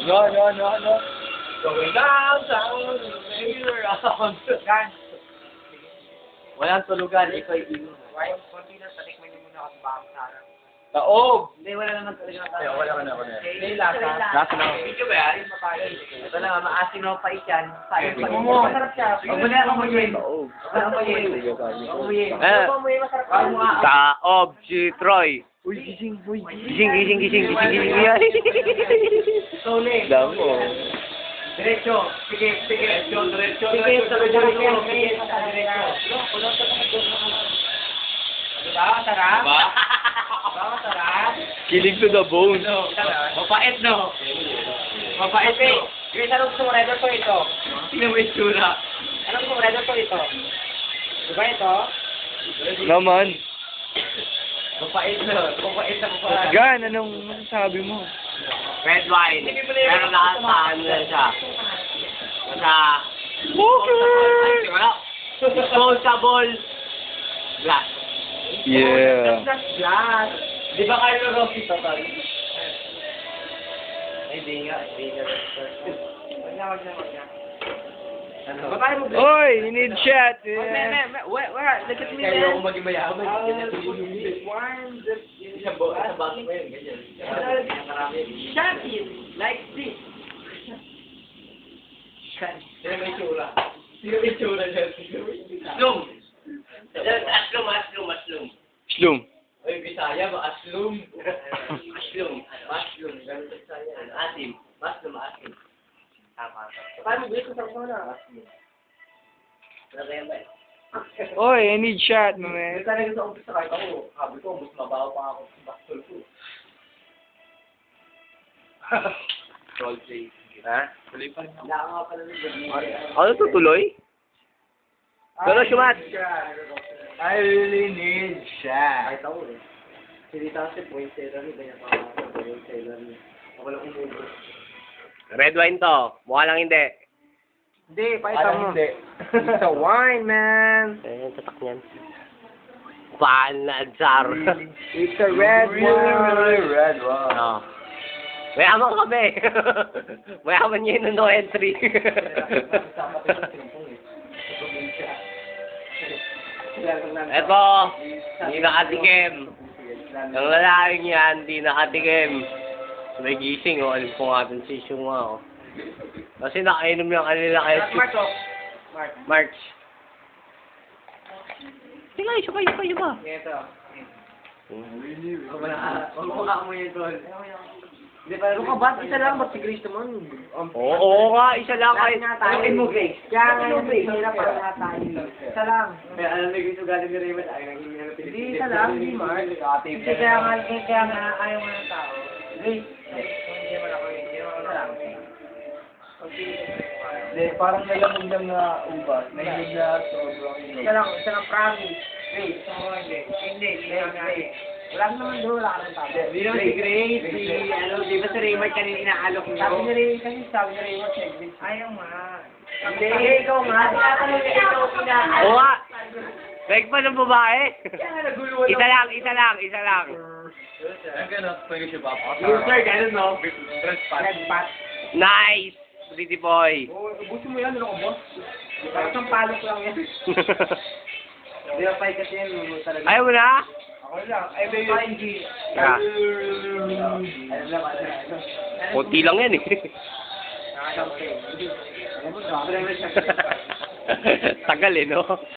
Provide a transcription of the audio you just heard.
No. Going down, around. Gan. Walang tulugan, ikaw iinom. Why? Konti na, tatikman niyo muna kasi baka masarap. Taob! Hindi, wala naman talaga. Wala ka na. Hindi, lasa. Lasa na. Video ba yan? Ito na nga, maasim na pait yan. Masarap siya. Huwag mo na amuyin. Taob. Huwag mo na amuyin. Amuyin. Eh. Amuyin, masarap. Huwag mo nga. Taob si Troy. Uy, gising. Gising. Sole. Damo. Diretso. Sige. Diretso. Diba? Masarap? Masarap? Kilig to the bone. Mapait, no? Mapait, eh. Yung anong gusto mo, red or ito? Tingnan mo yung tsura. Anong gusto mo, red or ito? Diba ito? Naman. Mapait na. Gan, anong masasabi mo? Red wine. Pero nakasahan na siya. Nasa... Disposable glass. Yeah. Glass. Di ba kayo ng Rocky to, Tol? Hindi nga. Wag na. Ano? Babae mo, Blake. Oy, you need chat. Where? Look at me, man. Kaya ako maging mayaman. Sa baso mo yun, ganyan. Shut it! Like this. Sino may tsura? Aslum! Aslum. Slum. Oy, Bisaya ba? Aslum. Aslum. Ganun sa Bisaya. Asim. Aslum. Tama. Paano mo gusto sa na? Aslum. Lagay ba? Oy, I need chat, my man. Hindi talaga sa umpisa kahit ako. Sabi ko, mas mabaho pa ako sa baskol ko. Roleplay. Ha? Tuloy pa rin. Wala nga pala rin. Ano to, tuloy? Pero sumat. I really need chat. Kahit ako eh. Hindi kasi point seller ni ganyan pa ako. Point seller ni. Ako lang umubo. Red wine to. Mukha lang hindi. Hindi, paita mo. It's a wine, man. Ayan, tatak niyan. Panadzar. It's a red wine. red wine. Oh. Mayaman kami. Mayaman yun no entry. Eto, hindi nakatikim. Ang lalaking yan, hindi nakatikim. May gising, oh. Alis ko nga dun si Shunga, oh. Kasi nakainom yung kanila kaya... March. Sige, isa ba? Ito. Huwag mo ka mo yun, Tol. Hindi pa, ano ka ba? Isa lang, ba't si Grace naman? Oo nga, isa lang kahit... Ano mo, Grace? Kaya nga yung Grace, hirap para nga tayo. Isa lang. Kaya alam ni Grace, galing ni Raymond, ayaw nang hihingi ng Pilipinas. Hindi, isa lang, hindi, Mark. Kasi kaya nga ayaw nga ng tao. Grace, hindi naman ako, hindi naman ako lang. Hindi, parang nalamog lang na ubas. Nahilig na sobrang inog. Isa lang promise. Grace, hindi naman. Wala naman doon, wala ka ng tao. Hindi naman si Grace, di ba si Raymond kanina inaalok mo? Sabi ni Raymond, ayaw nga. Hindi, ikaw nga. Tinatanong niya ikaw pinaalok. Oo nga. Beg pa ng babae. Isa lang. Ang gano'n, pwede siya ba? User, ganun, no? Red spot. Red bat. Nice. Pretty boy. Ubusin mo yan, ano ka, boss? Parang isang palok lang yan. Di ba, Pai, kasi yan, talaga. Ayaw mo na? Ako lang. Ay, may UNG. Ah. Alam lang. Kunti lang yan eh. Nakakampay. Alam mo, grabe lang siya. Tagal eh, no?